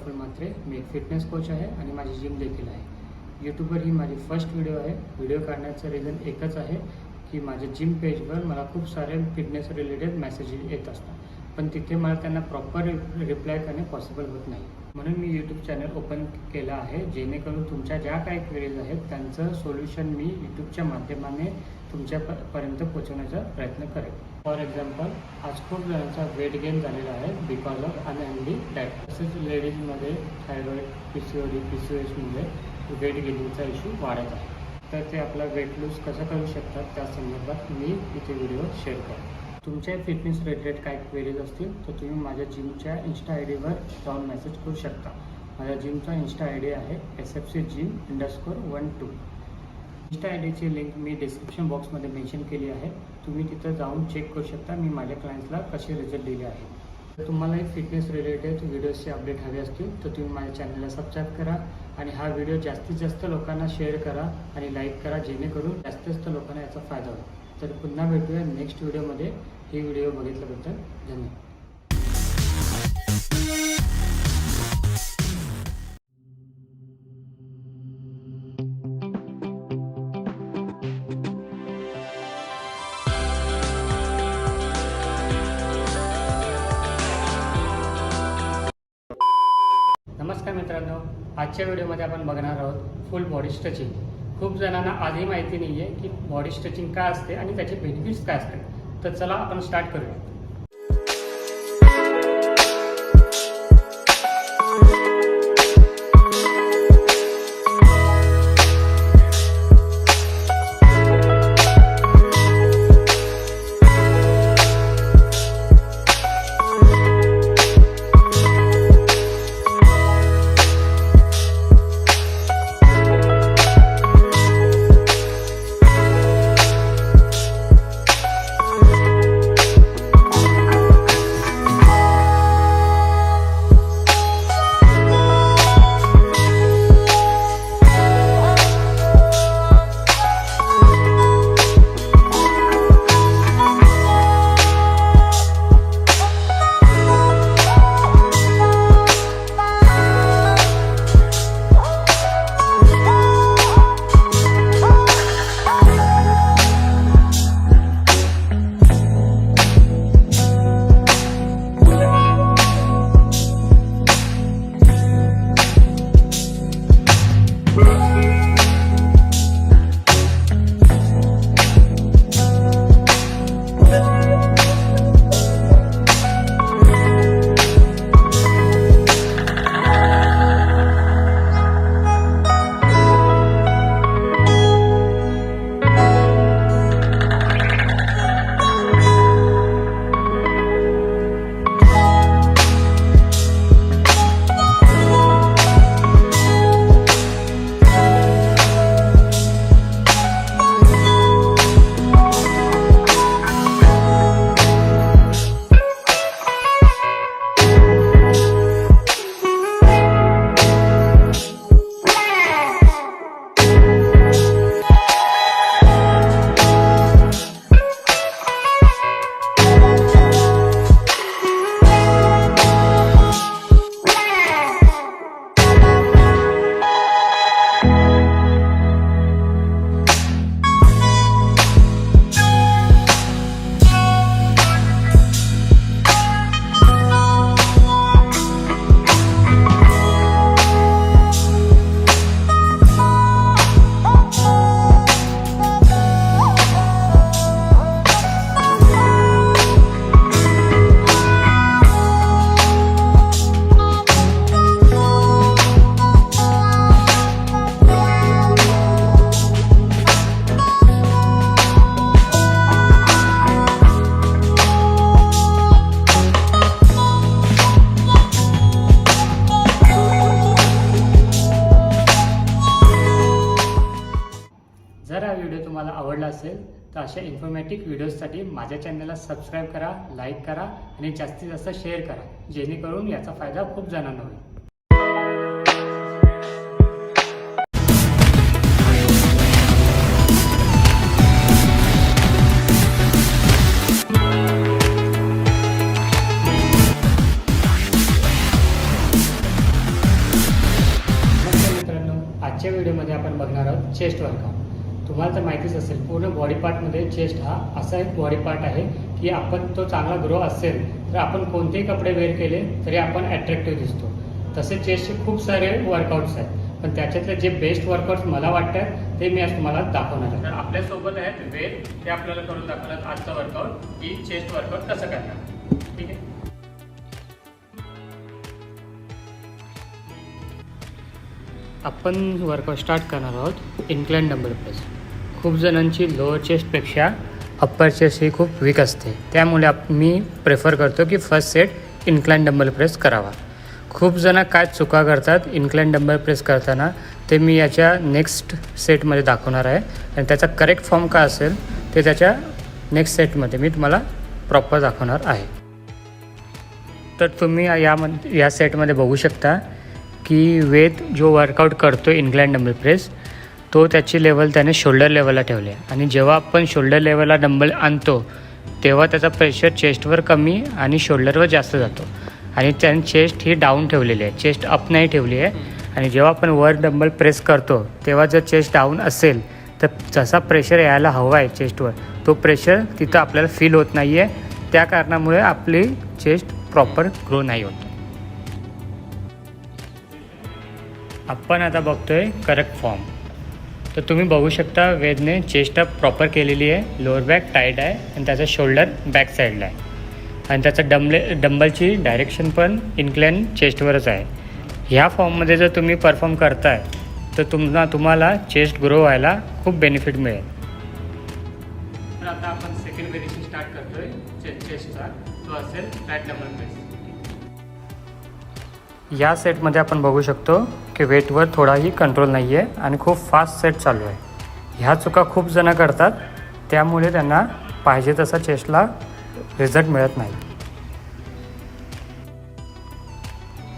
प्रफुल्ल म्हात्रे. मी एक fitness coach आहे आणि माझी जिम देखील आहे. यूट्यूबवर ही माझी फर्स्ट व्हिडिओ आहे. व्हिडिओ काढण्याचं रिझन एकच आहे की माझ्या जिम पेजवर मला खूप सारे फिटनेस रिलेटेड मेसेजेस येत असतात, पण तिथे मला त्यांना प्रॉपर रिप्लाय करणे पॉसिबल होत नाही. म्हणून मी यूट्यूब चॅनल ओपन केलं आहे, जेणेकरून तुमच्या ज्या काही क्वेरीज आहेत त्यांचं सोल्युशन मी यूट्यूबच्या माध्यमाने तुमच्यापर्यंत पोहोचवण्याचा प्रयत्न करेन. फॉर एक्झाम्पल, आज खूप जणांचा वेट गेन झालेला आहे बिकॉज ऑफ अनहेल्दी डाएट. तसेच लेडीजमध्ये थायरॉईड, PCOSमुळे वेट गेनिंगचा इश्यू वाढत आहे. तर ते आपला वेट लूज कसं करू शकतात त्या संदर्भात मी इथे व्हिडिओ शेअर करेन. तुमच्या फिटनेस रिलेटेड काय क्वेरीज असतील तर तुम्ही माझ्या जिमच्या इंस्टा आयडीवर जाऊन मेसेज करू शकता. माझ्या जिमचा इंस्टा आयडी आहे SFCGym_12. इंस्टा आयडीची लिंक मी डिस्क्रिप्शन बॉक्समध्ये मेन्शन केली आहे. तुम्ही तिथं जाऊन चेक करू शकता मी माझ्या क्लायंट्सला कसे रिझल्ट दिले आहेत. तर तुम्हालाही फिटनेस रिलेटेड व्हिडिओजचे अपडेट हवे असतील तर तुम्ही माझ्या चॅनलला सबस्क्राईब करा आणि हा व्हिडिओ जास्तीत जास्त लोकांना शेअर करा आणि लाईक करा, जेणेकरून जास्तीत जास्त लोकांना याचा फायदा होईल. तर पुन्हा भेटूया नेक्स्ट व्हिडिओमध्ये. ही व्हिडिओ बघितल्याबद्दल धन्यवाद. नमस्कार मित्रांनो, आजच्या व्हिडिओमध्ये आपण बघणार आहोत फुल बॉडी स्ट्रेचिंग. खूप जणांना आधी माहिती नाही आहे की बॉडी स्ट्रेचिंग काय असते आणि त्याचे बेनिफिट्स काय असतात. तर चला आपण स्टार्ट करूया. जर हा व्हिडिओ तुम्हाला आवडला असेल तर अशा इन्फॉर्मेटिव्ह व्हिडिओजसाठी माझ्या चॅनलला सबस्क्राईब करा, लाईक करा आणि जास्तीत जास्त शेअर करा, जेणेकरून याचा फायदा खूप जणांना होईल. व्हिडिओमध्ये आपण बघणार आहोत चेस्ट वर्कआउट. तुम्हाला तर माहितीच असेल, पूर्ण बॉडी पार्टमध्ये चेस्ट हा असा एक बॉडी पार्ट आहे की आपण तो चांगला ग्रो असेल तर आपण कोणतेही कपडे वेअर केले तरी आपण अट्रॅक्टिव्ह दिसतो. तसे चेस्टचे खूप सारे वर्कआउट्स आहेत, पण त्याच्यातले जे बेस्ट वर्कआउट्स मला वाटतात ते मी आज तुम्हाला दाखवणार आहे. तर आपल्यासोबत आहेत वेद, ते आपल्याला करून दाखवणार आजचा वर्कआउट की चेस्ट वर्कआउट कसं करणार. ठीक आहे. आपण वर्कआउट स्टार्ट करणार आहोत इन्क्लाइन डंबल प्रेस. खूप जणांची लोअर चेस्टपेक्षा अप्पर चेस्ट ही खूप वीक असते, त्यामुळे मी प्रेफर करतो की first set incline dumbbell press करावा. खूप जण काय चुका करतात इन्क्लाइन डंबल प्रेस करताना, ते मी याच्या नेक्स्ट सेटमध्ये दाखवणार आहे आणि त्याचा करेक्ट फॉर्म काय असेल ते त्याच्या नेक्स्ट सेटमध्ये मी तुम्हाला प्रॉपर दाखवणार आहे. तर तुम्ही या सेटमध्ये बघू शकता की वेद जो वर्कआउट करतो इन्क्लाइन डंबल प्रेस, तो त्याची लेवल त्याने शोल्डर लेवलला ठेवली आहे. आणि जेव्हा आपण शोल्डर लेवलला डंबल आणतो तेव्हा त्याचा प्रेशर चेस्टवर कमी आणि शोल्डरवर जास्त जातो. आणि त्याने चेस्ट ही डाऊन ठेवलेली आहे, चेस्ट अप नाही ठेवली आहे. आणि जेव्हा आपण वर डंबल प्रेस करतो तेव्हा जर चेस्ट डाऊन असेल तर जसा प्रेशर यायला हवा आहे चेस्टवर, तो प्रेशर तिथं आपल्याला फील होत नाही आहे. त्या कारणामुळे आपली चेस्ट प्रॉपर ग्रो नाही होत. आपण आता बघतोय करेक्ट फॉर्म. तर तुम्ही बघू शकता वेदने चेस्ट अप प्रॉपर केलेली आहे, लोअर बॅक टाईट आहे आणि त्याचा शोल्डर बॅक साईडला आहे. आणि त्याचं डंबलची डायरेक्शन पण इन्क्लाइन चेस्टवरच आहे. ह्या फॉर्ममध्ये जर तुम्ही परफॉर्म करताय तर तुम्हाला चेस्ट ग्रो व्हायला खूप बेनिफिट मिळेल. तर आता आपण सेकंड व्हेरिएशन स्टार्ट करतोय चेस्टचा, तो असेल फ्लॅट डंबल प्रेस. या सेटमध्ये आपण बघू शकतो की वेटवर थोडाही कंट्रोल नाही आहे आणि खूप फास्ट सेट चालू आहे. ह्या चुका खूप जण करतात, त्यामुळे त्यांना पाहिजे तसा चेस्टला रिझल्ट मिळत नाही.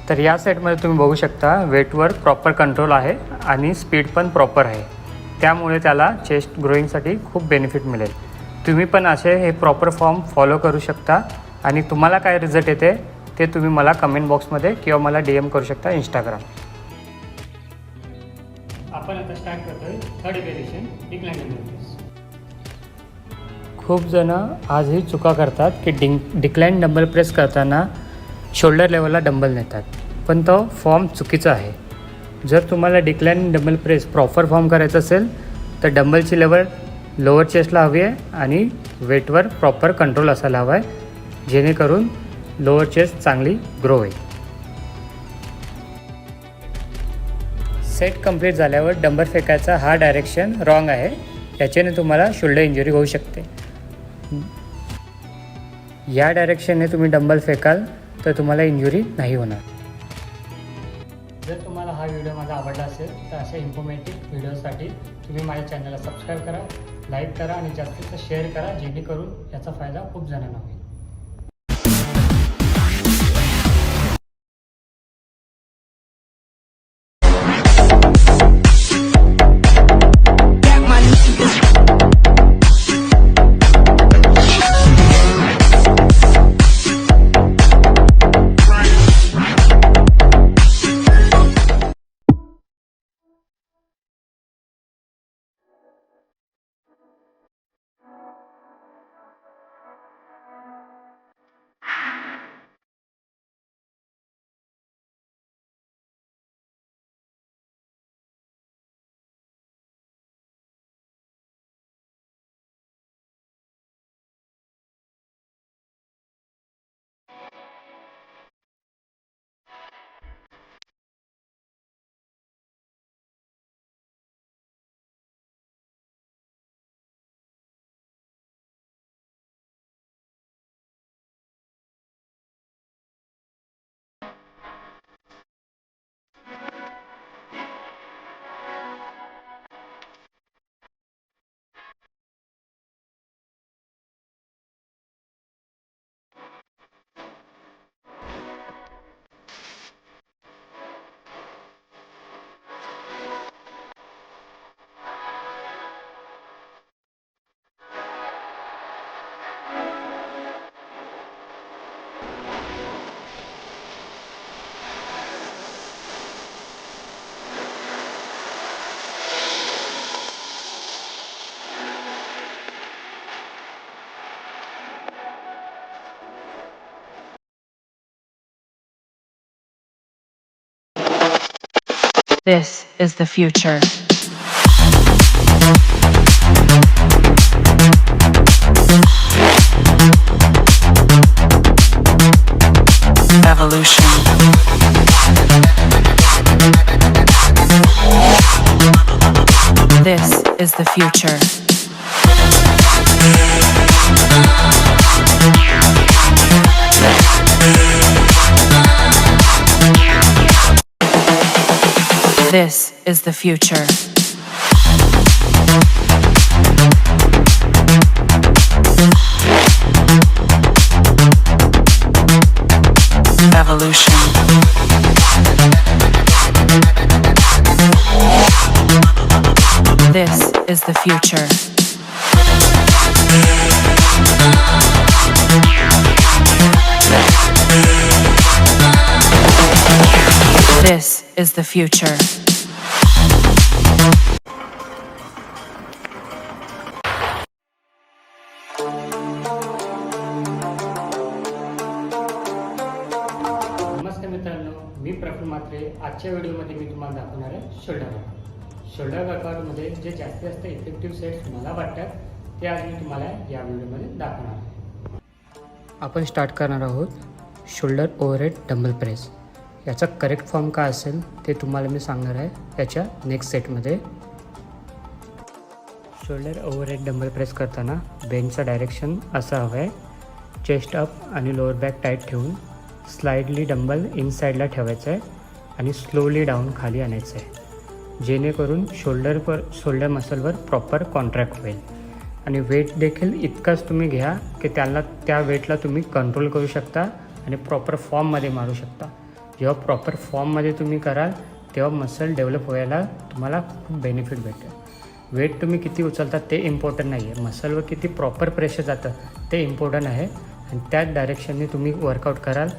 तर या सेटमध्ये तुम्ही बघू शकता वेटवर प्रॉपर कंट्रोल आहे आणि स्पीड पण प्रॉपर आहे, त्यामुळे त्याला चेस्ट ग्रोईंगसाठी खूप बेनिफिट मिळेल. तुम्ही पण असे हे प्रॉपर फॉर्म फॉलो करू शकता आणि तुम्हाला काय रिझल्ट येते ते तुम्ही मला कमेंट बॉक्समध्ये किंवा मला DM करू शकता इंस्टाग्राम. आपण आता स्टार्ट करतोय third variation incline dumbbell press. खूप जण आजही चुका करतात की डिक्लाइन डंबल प्रेस करताना शोल्डर लेवलला डंबल नेतात, पण तो फॉर्म चुकीचा आहे. जर तुम्हाला decline dumbbell press proper form करायचं असेल तर डंबलची लेवल लोअर चेस्टला हवी आहे आणि वेटवर प्रॉपर कंट्रोल असायला हवा आहे, जेणेकरून लोअर चेस्ट चांगली ग्रो होईल. सेट कंप्लीट झाल्यावर डंबल फेकायचा हा डायरेक्शन रॉंग आहे, याच्याने तुम्हाला शोल्डर इंजुरी होऊ शकते. या डायरेक्शनने तुम्ही डंबल फेकाल तर तुम्हाला इंजुरी नाही होणार. जर तुम्हाला हा व्हिडिओ माझा आवडला असेल तर अशा इन्फॉर्मेटिव्ह व्हिडिओसाठी तुम्ही माझ्या चॅनलला सबस्क्राईब करा, लाईक करा आणि जास्तीत जास्त शेअर करा, जेणेकरून याचा फायदा खूप जणांना होईल. This is the future. Evolution. This is the future. This is the future. Evolution. This is the future. This is the future. नमस्ते मित्रांनो, मी प्रफुल्ल म्हात्रे. आजच्या व्हिडिओमध्ये मी तुम्हाला दाखवणार आहे शोल्डर वर्कआउट. शोल्डर वर्कआउटमध्ये जे जास्तीत जास्त इफेक्टिव्ह सेट्स मला वाटतात ते आज मी तुम्हाला या व्हिडिओमध्ये दाखवणार आहे. आपण स्टार्ट करणार आहोत शोल्डर ओव्हरहेड डंबल प्रेस. याचा करेक्ट फॉर्म काय असेल ते तुम्हाला मी सांगणार आहे याच्या नेक्स्ट सेटमध्ये. शोल्डर ओव्हरहेड डंबल प्रेस करताना बेंचचं डायरेक्शन असं हवं आहे. चेस्ट अप आणि लोअर बॅक टाईट ठेवून स्लाइडली डंबल इनसाईडला ठेवायचं आहे आणि स्लोली डाऊन खाली आणायचं आहे, जेणेकरून शोल्डर मसलवर प्रॉपर कॉन्ट्रॅक्ट होईल. आणि वेट देखील इतकाच तुम्ही घ्या की त्या वेटला तुम्ही कंट्रोल करू शकता आणि प्रॉपर फॉर्ममध्ये मारू शकता. जेव्हा प्रॉपर फॉर्ममध्ये तुम्ही कराल तेव्हा मसल डेव्हलप व्हायला तुम्हाला खूप बेनिफिट भेटेल. वेट तुम्ही किती उचलता ते इम्पॉर्टंट नाही आहे, मसलवर किती प्रॉपर प्रेशर जातं ते इम्पॉर्टंट आहे. आणि त्याच डायरेक्शनने तुम्ही वर्कआउट कराल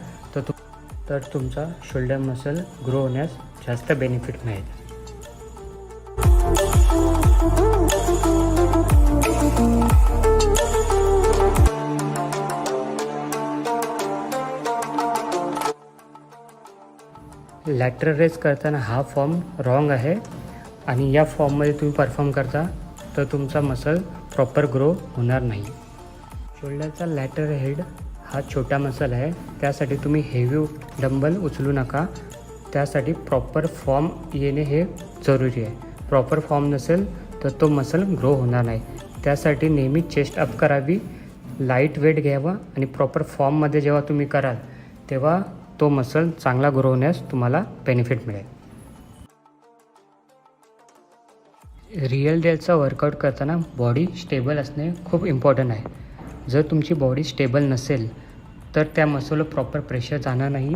तर तुमचा शोल्डर मसल ग्रो होण्यास जास्त बेनिफिट मिळेल. लॅटरल रेस करताना हा फॉर्म रॉंग आहे आणि या फॉर्ममध्ये तुम्ही परफॉर्म करता तर तुमचा मसल प्रॉपर ग्रो होणार नाही. शोल्डरचा लॅटरल हेड हा छोटा मसल आहे, त्यासाठी तुम्ही हेवी डंबल उचलू नका. त्यासाठी प्रॉपर फॉर्म येणे हे जरुरी आहे. प्रॉपर फॉर्म नसेल तर तो मसल ग्रो होणार नाही. त्यासाठी नेहमी चेस्ट अप करावी, लाईट वेट घ्यावा आणि प्रॉपर फॉर्ममध्ये जेव्हा तुम्ही कराल तेव्हा तो मसल चांगला ग्रो होण्यास तुम्हाला बेनिफिट मिळेल. रिअल डेलचा वर्कआउट करताना बॉडी स्टेबल असणे खूप इम्पॉर्टंट आहे. जर तुमची बॉडी स्टेबल नसेल तर त्या मसलवर प्रॉपर प्रेशर जाणार नाही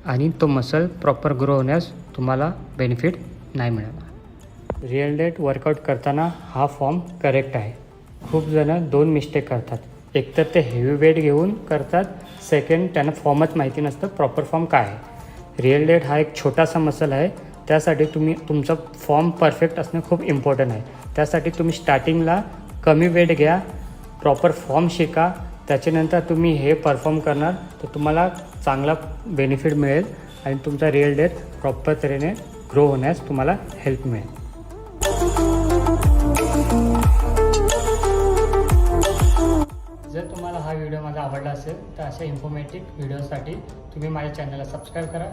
आणि तो मसल प्रॉपर ग्रो होण्यास तुम्हाला बेनिफिट नाही मिळणार. रिअल डेट वर्कआउट करताना हा फॉर्म करेक्ट आहे. खूप जणं 2 मिस्टेक करतात. एकतर ते हेवी वेट घेऊन करतात, सेकंड त्यांना फॉर्मच माहिती नसतं प्रॉपर फॉर्म काय आहे. रिअल डेट हा एक छोटासा मसल आहे, त्यासाठी तुमचा फॉर्म परफेक्ट असणं खूप इम्पॉर्टंट आहे. त्यासाठी तुम्ही स्टार्टिंगला कमी वेट घ्या, प्रॉपर फॉर्म शिका, त्याच्यानंतर तुम्ही हे परफॉर्म करणार तर तुम्हाला चांगला बेनिफिट मिळेल आणि तुमचा रिअल डेट प्रॉपर तऱ्हेने ग्रो होण्यास तुम्हाला हेल्प मिळेल. जर तुम्हाला हा व्हिडिओ माझा आवडला असेल तर अशा इन्फॉर्मेटिव्ह व्हिडिओसाठी तुम्ही माझ्या चॅनलला सबस्क्राईब करा,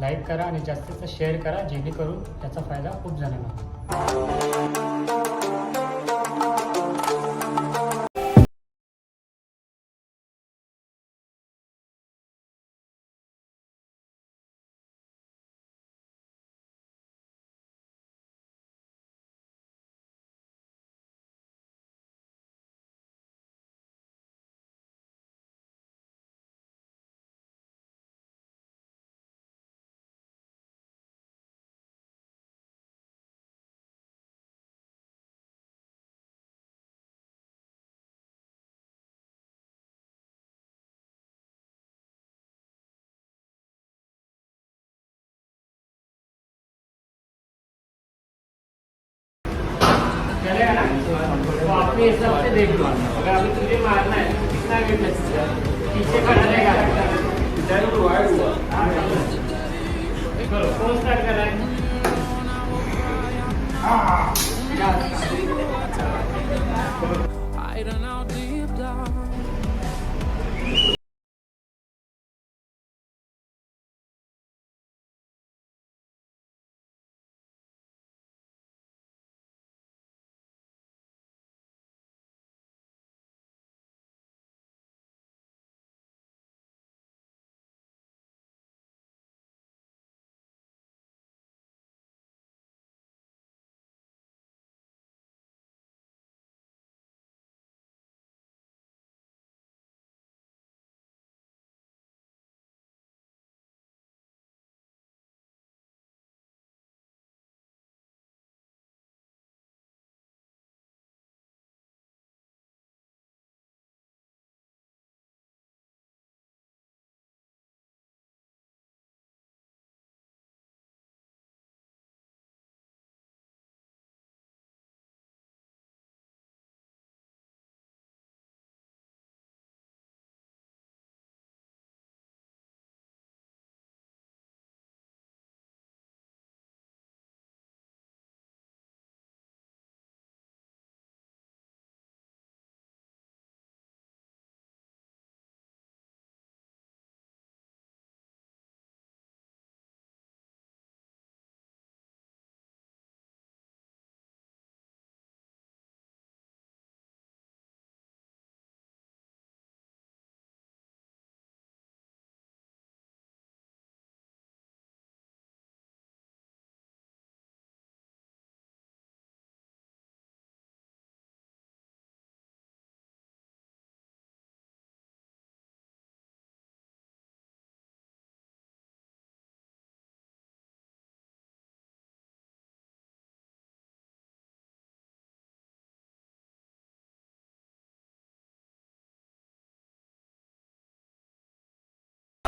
लाईक करा आणि जास्तीत जास्त शेअर करा, जेणेकरून याचा फायदा खूप जणांना होईल. चलेगा ना? तो अपने हिसाब से देख लो. अगर अभी तुझे मारना है कितना वेट लगेगा, पीछे का डलेगा. चलो कौन स्टार्ट कर रहा है? Hiding out deep down.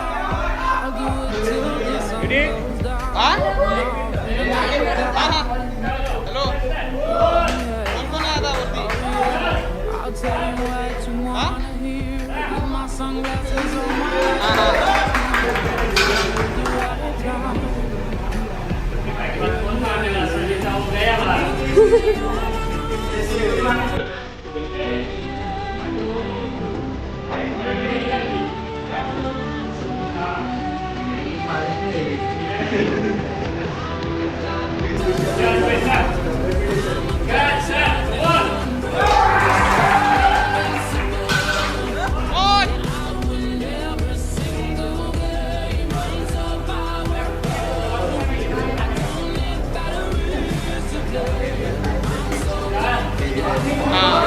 I'll do it till the sun goes down. Hello कोण आहे आता वरती I'll tell you what you wanna hear. With my sunglasses on my हा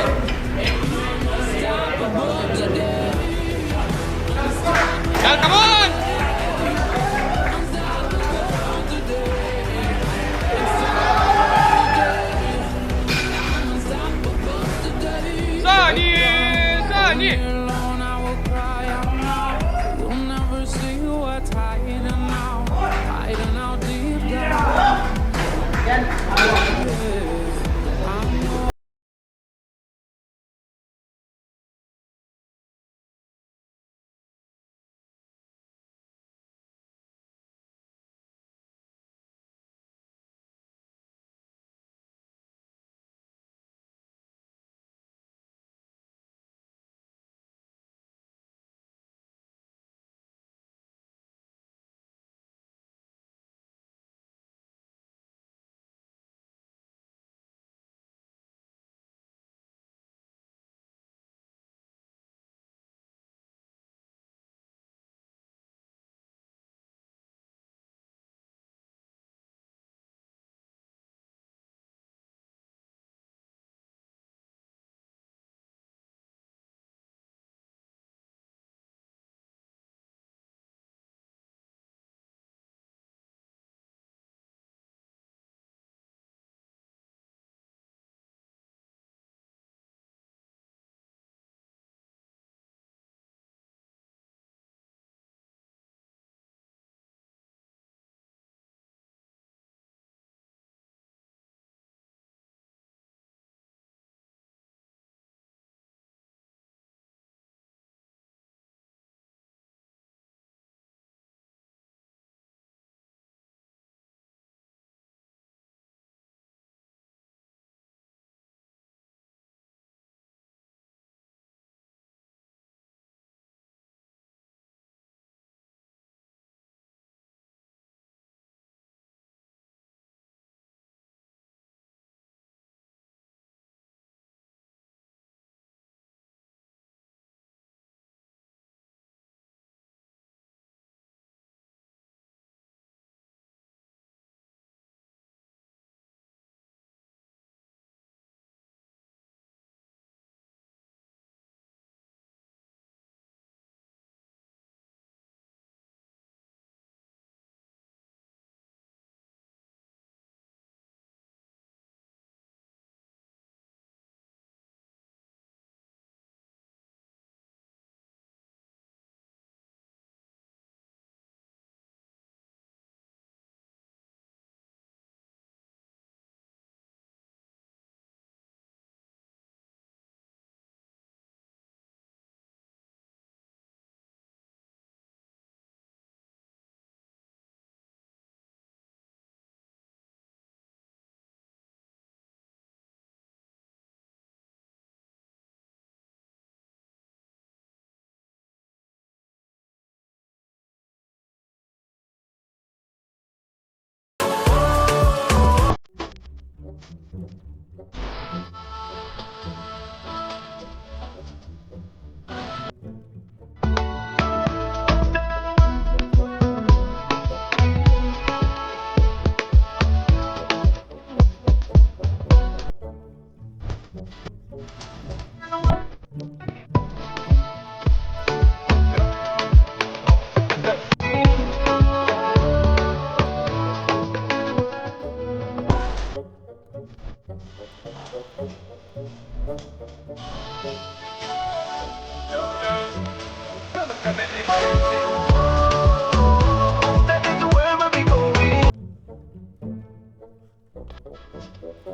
Get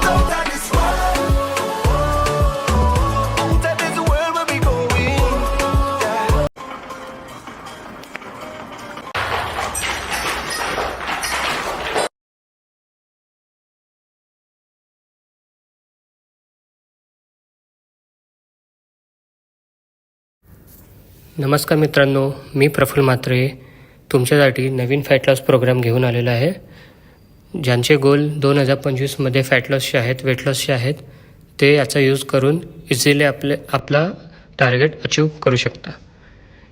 out of this world. That is the world where we going. Yeah. नमस्कार मित्रांनो, मी प्रफुल्ल म्हात्रे तुमच्यासाठी नवीन fat loss programme घेऊन आलेला आहे. ज्यांचे गोल 2025मध्ये फॅट लॉसचे आहेत, वेट लॉसचे आहेत, ते याचा यूज करून इझिली आपला टार्गेट अचीव करू शकता.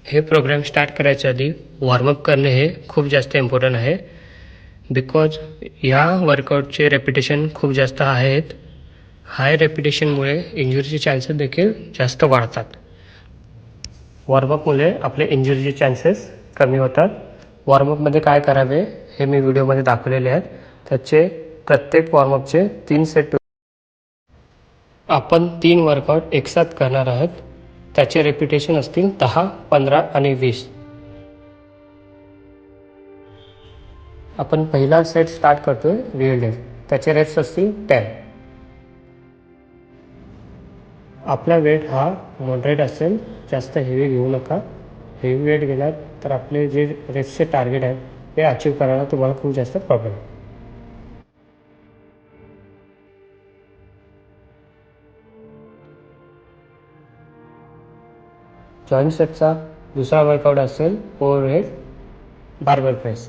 हे प्रोग्राम स्टार्ट करायच्या आधी वॉर्मअप करणे हे खूप जास्त इम्पॉर्टंट आहे. बिकॉज या वर्कआउटचे रेपिटेशन खूप जास्त आहेत. हाय रेपिटेशनमुळे इंजुरीचे चान्सेस देखील जास्त वाढतात. वॉर्मअपमुळे आपले इंजुरीचे चान्सेस कमी होतात. वॉर्मअपमध्ये काय करावे हे मी व्हिडिओमध्ये दाखवलेले आहेत. त्याचे प्रत्येक वॉर्मअपचे 3 सेट आपण 3 वर्कआउट एकसाथ करणार आहोत. त्याचे रेपिटेशन असतील 10, 15 आणि 20. आपण पहिला सेट स्टार्ट करतोय रिअल डेड. त्याचे रेप्स असतील 10. आपला वेट हा मॉडरेट असेल, जास्त हेवी घेऊ नका. हेवी वेट गेलात तर आपले जे रेप्सचे टार्गेट आहे ते अचीव करायला तुम्हाला खूप जास्त प्रॉब्लेम. जॉईंट सेटचा दुसरा वर्कआउट असेल ओव्हरहेड बार्बल प्रेस.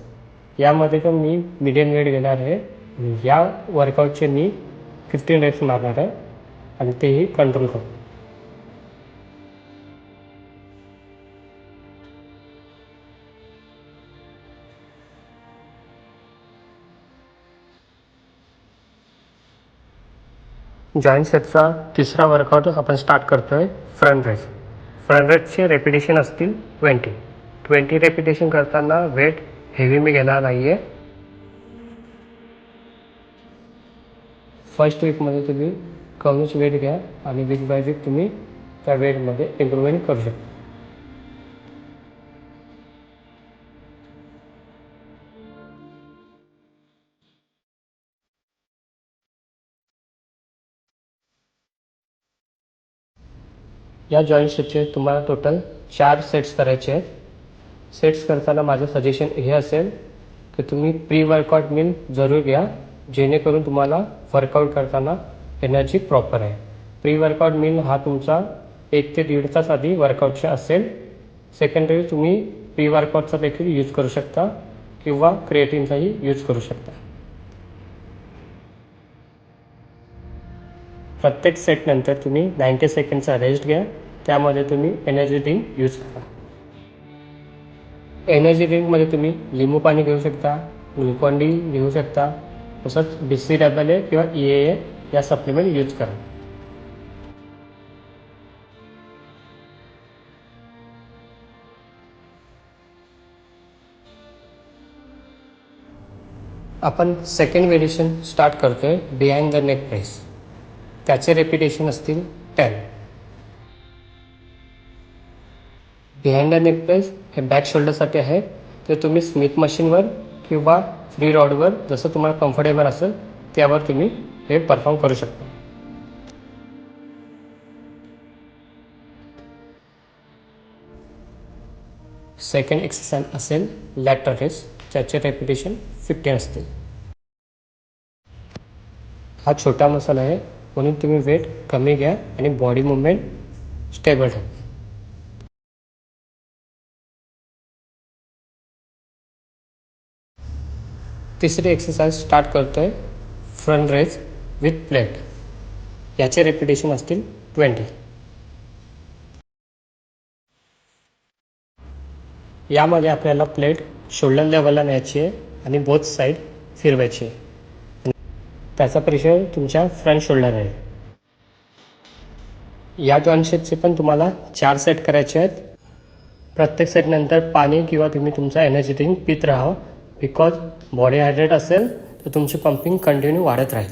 यामध्ये पण मी मीडियम वेट घेणार आहे. या वर्कआउटचे मी 15 रेप्स मारणार आहे आणि तेही कंट्रोल करू. जॉईंट सेटचा तिसरा वर्कआउट आपण स्टार्ट करतोय फ्रंट रेस. फ्रंट रेसचे रेपिटेशन असतील 20 रेपिटेशन करताना वेट हेवी मी घेणार नाही आहे. फर्स्ट वीकमध्ये तुम्ही कमीच वेट घ्या आणि वीक बाय वीक तुम्ही त्या वेटमध्ये इम्प्रूव्हमेंट करू शकता. या जॉईंट सेटचे तुम्हाला टोटल 4 सेट्स करायचे आहेत. सेट्स करताना माझं सजेशन हे असेल की तुम्ही प्री वर्कआउट मील जरूर घ्या, जेणेकरून तुम्हाला वर्कआउट करताना एनर्जी प्रॉपर आहे. प्री वर्कआउट मील हा तुमचा 1 ते 1.5 तास आधी वर्कआउटचा असेल. सेकंडरी तुम्ही प्री वर्कआउटचा देखील यूज करू शकता किंवा क्रिएटिनचाही यूज करू शकता. प्रत्येक सेटनंतर तुम्ही 90 सेकंडचा रेस्ट घ्या. त्यामध्ये तुम्ही एनर्जी ड्रिंक यूज करा. एनर्जी ड्रिंकमध्ये तुम्ही लिंबू पाणी घेऊ शकता, ग्लुकॉन डी घेऊ शकता, तसंच BCAA किंवा EAA या सप्लिमेंट यूज करा. आपण सेकंड व्हेरिएशन स्टार्ट करतोय बिहाइंड द नेक प्रेस. त्याचे रेपिटेशन असतील 10. बिहाइंड द नेक प्रेस हे बॅक शोल्डरसाठी आहे. ते तुम्ही स्मिथ मशीनवर किंवा फ्री रॉडवर जसं तुम्हाला कम्फर्टेबल असेल त्यावर तुम्ही हे परफॉर्म करू शकता. सेकंड एक्सरसाइज असेल लॅटरल रेस. त्याचे रेपिटेशन 15 असतील. हा छोटा मसाला आहे म्हणून तुम्ही वेट कमी घ्या आणि बॉडी मुवमेंट स्टेबल ठेवा. तिसरी एक्सरसाइज स्टार्ट करतोय फ्रंट रेस विथ प्लेट. याचे रेपिटेशन असतील 20. यामध्ये आपल्याला प्लेट शोल्डर लेवलला न्यायची आहे आणि बोथ साईड फिरवायची आहे. त्याचा प्रेशर तुमच्या फ्रंट शोल्डर आहे. या जॉईंट सेटचे पण तुम्हाला 4 सेट करायचे आहेत. प्रत्येक सेटनंतर पाणी किंवा तुम्ही तुमचा एनर्जी ड्रिंक पित राहा. बिकॉज बॉडी हायड्रेट असेल तर तुमची पंपिंग कंटिन्यू वाढत राहील.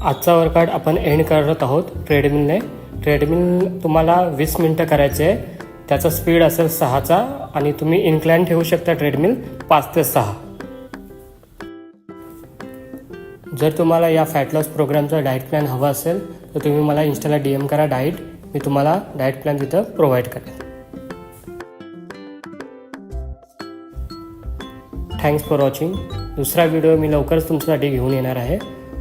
आजचा वर्कआउट आपण एंड करत आहोत ट्रेडमिलने. ट्रेडमिल तुम्हाला 20 मिनटं करायचे आहे. त्याचा स्पीड असेल 6चा आणि तुम्ही इन्क्लाइन ठेवू शकता ट्रेडमिल 5 ते 6. जर तुम्हाला या फॅट लॉस प्रोग्रामचा डाएट प्लॅन हवा असेल तर तुम्ही मला इंस्टाला DM करा डाएट. मी तुम्हाला डाएट प्लॅन तिथं प्रोव्हाइड करेन. Thanks for watching. दुसरा व्हिडिओ मी लवकरच तुमच्यासाठी घेऊन येणार आहे.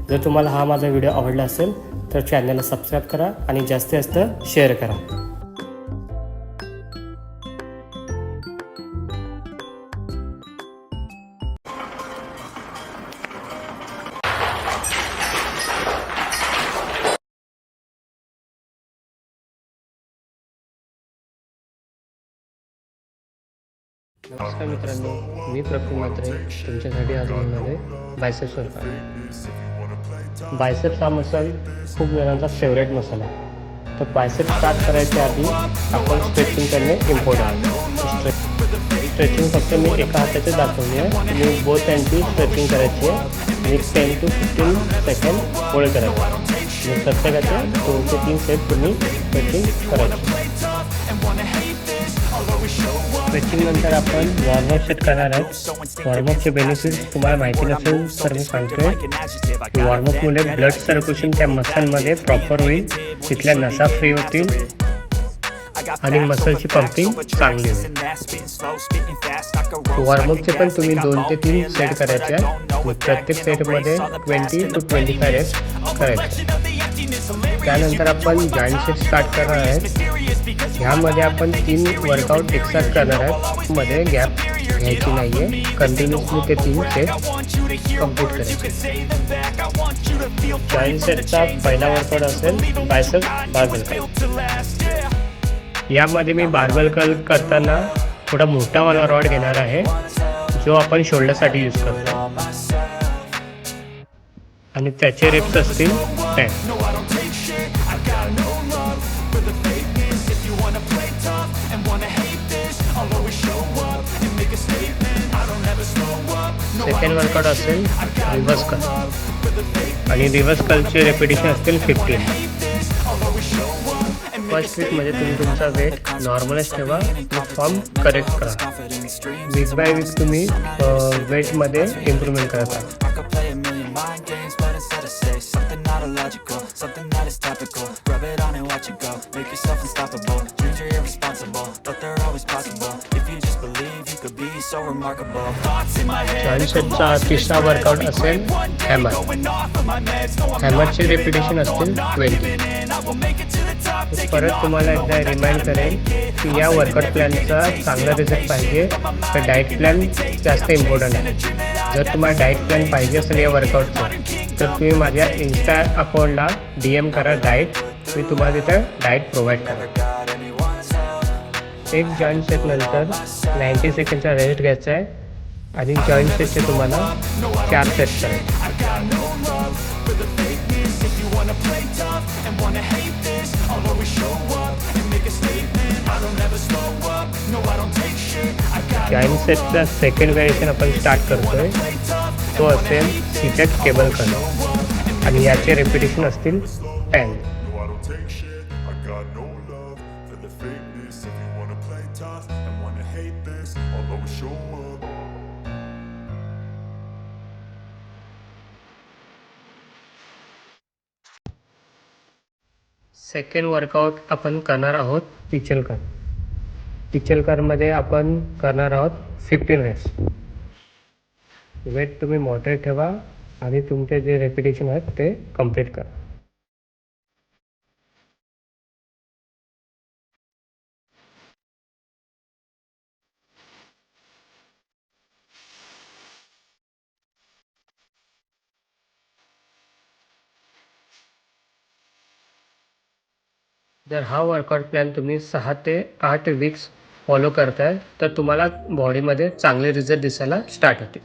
जर तुम्हाला हा माझा व्हिडिओ आवडला असेल तर चॅनलला सबस्क्राईब करा आणि जास्तीत जास्त शेअर करा. नमस्कार मित्रांनो, मी प्रफुल्ल म्हात्रे तुमच्यासाठी आज घेऊन आलो आहे बायसेप्स वर्कआउट. बायसेप्स हा मसल खूप जणांचा फेवरेट मसल आहे. तर बायसेप्स स्टार्ट करायच्या आधी आपण स्ट्रेचिंग करणे इम्पॉर्टंट आहे. स्ट्रेचिंग फक्त मी एका हाताचे दाखवली आहे. मी बोथ हँडची स्ट्रेचिंग करायची आहे आणि 10 to 15 सेकंड होल्ड करायचं आहे. प्रत्येकाचे 2 ते 3 सेट तुम्ही स्ट्रेचिंग करायची. स्ट्रेचिंग नंतर आपण वॉर्मअप सेट करणार आहोत. वॉर्मअपचे बेनिफिट्स तुम्हाला माहिती नसेल तर मी सांगतोय. वॉर्मअपमुळे ब्लड सर्क्युलेशन त्या मसलमध्ये प्रॉपर होईल, तिथल्या नसा फ्री होतील आणि मसलची पंपिंग चांगली होईल. वॉर्मअपचे पण तुम्ही 2 ते 3 सेट करायचे आहे. प्रत्येक सेटमध्ये 20 to 25 रेप्स करायचे. त्यानंतर आपण जॉईंट सेट स्टार्ट करणार आहे. ह्यामध्ये आपण 3 वर्कआउट एकसाथ करणार आहेत. मध्ये गॅप घ्यायची नाही आहे. कंटिन्युअसली ते 3 सेट कंप्लीट करायचे. जॉईंट सेटचा पहिला वर्कआउट असेल बायसेप्स बार्बेल कर्ल. यामध्ये मी बार्बेल कर्ल करताना थोडा मोठावाला रॉड घेणार आहे जो आपण शोल्डरसाठी यूज करतो आणि त्याचे रेप्स असतील 10. सेकंड वर्कआउट असेल रिव्हर्स कर्ल आणि रिव्हर्स कर्लचे रेपिटेशन असतील 15. फर्स्ट वीकमध्ये तुम्ही तुमचा वेट नॉर्मलच ठेवा आणि फॉर्म करेक्ट करा. वीक बाय वीक तुम्ही वेटमध्ये इम्प्रूव्हमेंट करत आहात. जॉईंट सेटचा तिसरा वर्कआउट असेल हॅमर. हॅमरचे रेपिटेशन असतील 20. परत तुम्हाला एकदा रिमाइंड करेन की या वर्कआउट प्लॅनचा चांगला रिझल्ट पाहिजे तर डाएट प्लॅन जास्त इम्पॉर्टंट आहे. जर तुम्हाला डाएट प्लॅन पाहिजे असेल या वर्कआउटचं तर तुम्ही माझ्या इन्स्टा अकाउंटला DM करा डाएट. मी तुम्हाला तिथं डाएट प्रोव्हाइड करेन. एक जॉईंट सेट नंतर 90 सेकंडचा रेस्ट घ्यायचा आहे आणि जॉईंट सेटचे तुम्हाला 4 सेट करायचे. जॉईंट सेटचा सेकंड व्हेरिएशन आपण स्टार्ट करतोय. तो असेल सीटेड केबल कर्ल आणि याचे रेपिटेशन असतील 10. सेकंड वर्कआउट आपण करणार आहोत पिचल कर्ल. पिचल कर्लमध्ये आपण करणार आहोत 15 रेप्स. वेट तुम्ही मॉडरेट ठेवा आणि तुमचे जे रेपिटेशन आहेत ते कंप्लीट करा. जर हा वर्कआउट प्लॅन तुम्ही 6 ते 8 वीक्स फॉलो करताय तर तुम्हाला बॉडीमध्ये चांगले रिझल्ट दिसायला स्टार्ट होतील.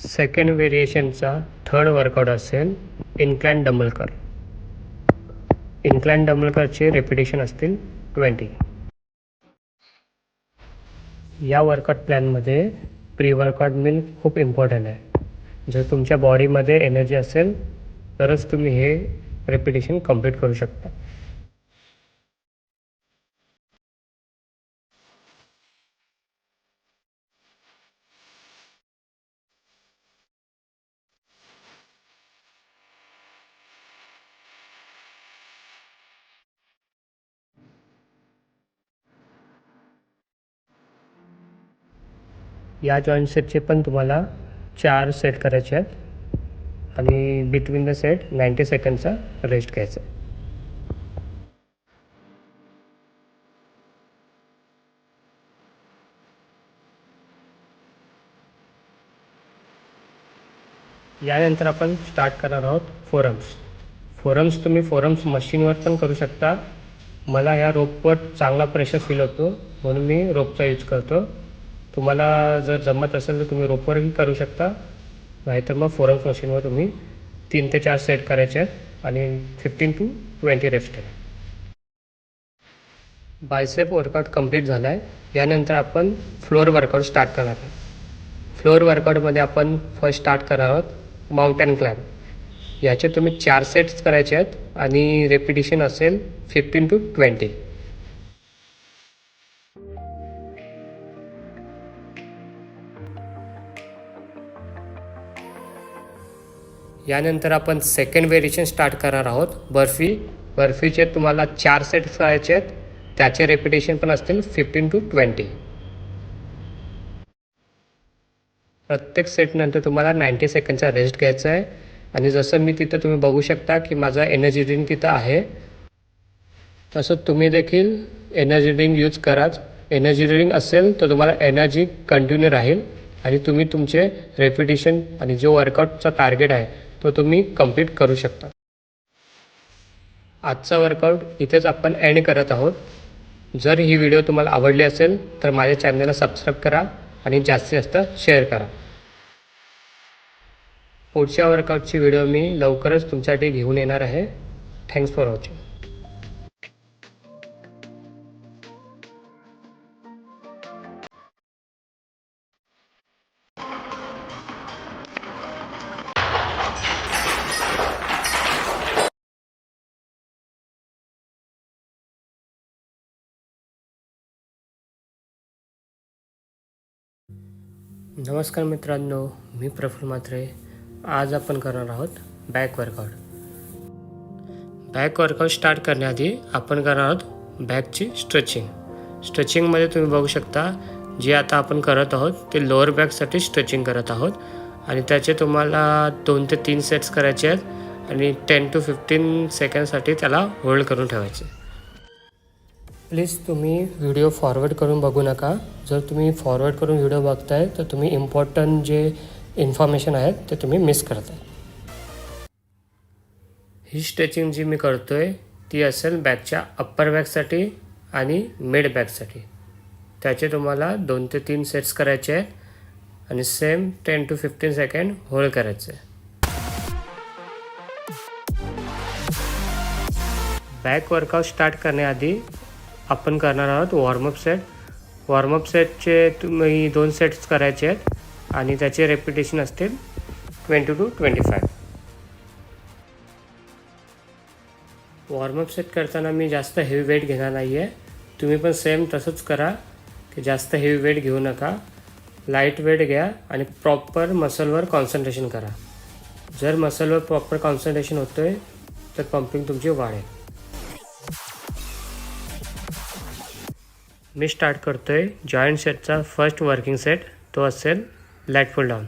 सेकंड व्हेरिएशनचा थर्ड वर्कआउट असेल incline dumbbell curl. Incline dumbbell कर्लचे रेपिटेशन असतील 20. या वर्कआउट प्लॅनमध्ये प्री वर्कआउट मील खूप इम्पॉर्टंट आहे. जर तुमच्या बॉडीमध्ये एनर्जी असेल तरच तुम्ही हे रेपिटेशन कंप्लीट करू शकता. या जॉईंट सेटचे पण तुम्हाला 4 सेट करायचे आहेत आणि बिटवीन द सेट 90 सेकंडचा रेस्ट घ्यायचा आहे. यानंतर आपण स्टार्ट करणार आहोत फोरम्स तुम्ही फोरम्स मशीनवर पण करू शकता. मला या रोपवर चांगला प्रेशर फील होतो म्हणून मी रोपचा यूज करतो. तुम्हाला जर जमत असेल तर तुम्ही रोपवरही करू शकता, नाहीतर मग फोरम्स मशीनवर तुम्ही 3 ते 4 सेट करायचे आहेत आणि 15 to 20 रेप्स करा. बायसेप वर्कआउट कंप्लीट झाला आहे. यानंतर आपण फ्लोअर वर्कआउट स्टार्ट करणार आहोत. फ्लोअर वर्कआउटमध्ये आपण फर्स्ट स्टार्ट करणार आहोत माउंटेन क्लाइंब. याचे तुम्ही 4 सेट्स करायचे आहेत आणि रेपिटेशन असेल 15 to 20. यानंतर आपण सेकंड व्हेरिएशन स्टार्ट करणार आहोत बर्फीचे तुम्हाला 4 सेट्स करायचे आहेत. त्याचे रेपिटेशन पण असतील 15 to 20. प्रत्येक सेटनंतर तुम्हाला 90 सेकंडचा रेस्ट घ्यायचा आहे. आणि जसं मी तिथं तुम्ही बघू शकता की माझा एनर्जी ड्रिंक तिथं आहे, तसं तुम्ही देखील एनर्जी ड्रिंक यूज कराच. एनर्जी ड्रिंक असेल तर तुम्हाला एनर्जी कंटिन्यू राहील आणि तुम्ही तुमचे रेपिटेशन आणि जो वर्कआउटचा टार्गेट आहे तो तुम्ही कंप्लीट करू शकता. आजचा वर्कआउट इथेच आपण एंड करत आहोत. जर ही व्हिडिओ तुम्हाला आवडली असेल तर माझ्या चॅनलला सबस्क्राईब करा आणि जास्तीत जास्त शेअर करा. पुढच्या वर्कआउटची व्हिडिओ मी लवकरच तुमच्यासाठी घेऊन येणार आहे. Thanks for watching. नमस्कार मित्रांनो, मी प्रफुल्ल म्हात्रे. आज आपण करणार आहोत back workout. Back workout start करण्याआधी आपण करणार आहोत बॅकची स्ट्रेचिंगमध्ये तुम्ही बघू शकता जे आता आपण करत आहोत ते लोअर बॅकसाठी स्ट्रेचिंग करत आहोत आणि त्याचे तुम्हाला 2 ते 3 सेट्स करायचे आहेत आणि 10 to 15 सेकंडसाठी त्याला होल्ड करून ठेवायचे. प्लीज तुम्ही व्हिडिओ फॉरवर्ड करून बघू नका. जर तुम्ही फॉरवर्ड करून व्हिडिओ बघताय तर तुम्ही इम्पॉर्टंट जे इन्फॉर्मेशन आहेत ते तुम्ही मिस करताय. ही स्ट्रेचिंग जी मी करतो आहे ती असेल बॅकच्या अप्पर बॅकसाठी आणि मिड बॅकसाठी. त्याचे तुम्हाला 2 ते 3 सेट्स करायचे आहेत आणि सेम 10 to 15 सेकंड होल्ड करायचे. बॅक वर्कआउट स्टार्ट करण्याआधी आपण करणार आहोत वॉर्मअप सेटचे तुम्ही 2 सेट्स करायचे आहेत आणि त्याचे रेपिटेशन असतील 20 to 25. वॉर्मअप सेट करताना मी जास्त हेवी वेट घेणार नाही आहे. तुम्ही पण सेम तसंच करा की जास्त हेवी वेट घेऊ नका. लाईट वेट घ्या आणि प्रॉपर मसलवर कॉन्सन्ट्रेशन करा. जर मसलवर प्रॉपर कॉन्सन्ट्रेशन होतं आहे तर पंपिंग तुमची वाढेल. मी स्टार्ट करतो आहे जॉईंट सेटचा फर्स्ट वर्किंग सेट. तो असेल लॅट पुल डाऊन.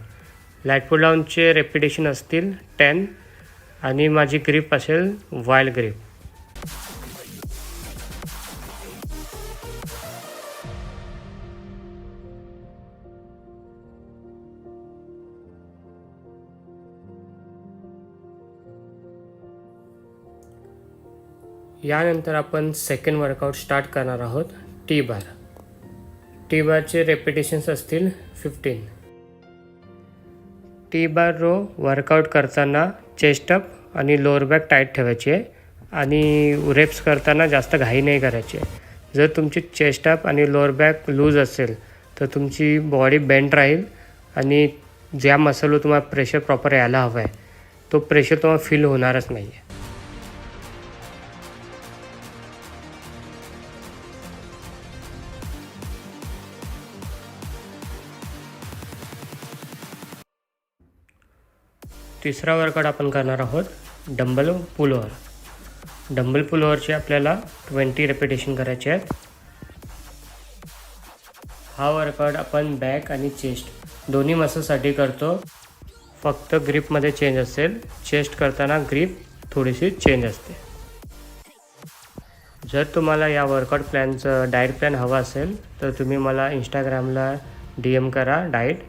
लॅट पुल डाऊनचे रेपिटेशन असतील 10 आणि माझी ग्रिप असेल वाइल्ड ग्रिप. यानंतर आपण सेकंड वर्कआउट स्टार्ट करणार आहोत टी बारचे रेपिटेशन्स असतील 15. टी बार रो वर्कआउट करताना चेस्ट अप आणि लोअर बॅक टाईट ठेवायची आहे आणि रेप्स करताना जास्त घाई नाही करायची आहे. जर तुमची चेस्ट अप आणि लोअर बॅक लूज असेल तर तुमची बॉडी बेंड राहील आणि ज्या मसलवर तुम्हाला प्रेशर प्रॉपर यायला हवं आहे तो प्रेशर तुम्हाला फील होणारच नाही आहे. तिसरा वर्कआउट आपण करणार आहोत डंबल पुल ओव्हर. डंबल पुल ओव्हरचे आपल्याला 20 रेपिटेशन करायचे आहेत. हा वर्कआउट आपण बॅक आणि चेस्ट दोन्ही मसलसाठी करतो. फक्त ग्रीपमध्ये चेंज असेल. चेस्ट करताना ग्रीप थोडीशी चेंज असते. जर तुम्हाला या वर्कआउट प्लॅनचं डाएट प्लॅन हवा असेल तर तुम्ही मला इंस्टाग्रामला DM करा डाएट.